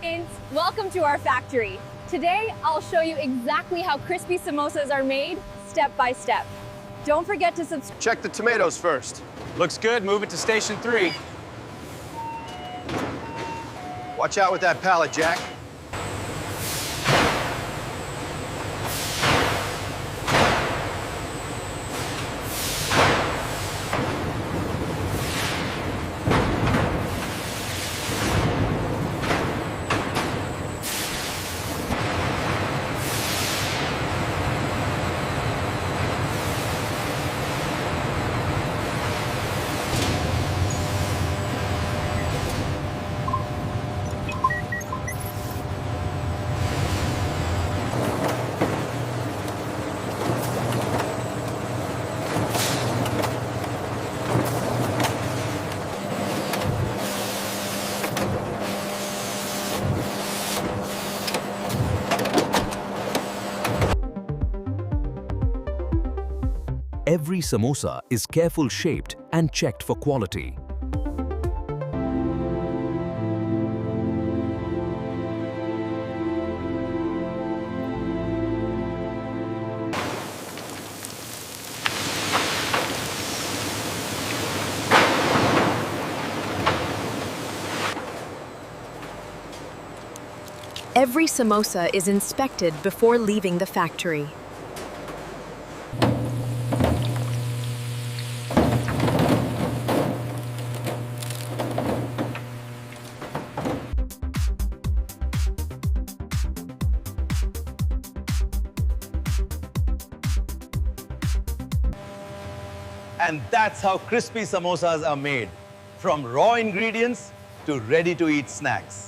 Friends, welcome to our factory. Today, I'll show you exactly how crispy samosas are made, step by step. Don't forget to subscribe. Check the tomatoes first. Looks good. Move it to station 3. Watch out with that pallet, Jack. Every samosa is careful shaped and checked for quality. Every samosa is inspected before leaving the factory. And that's how crispy samosas are made, from raw ingredients to ready-to-eat snacks.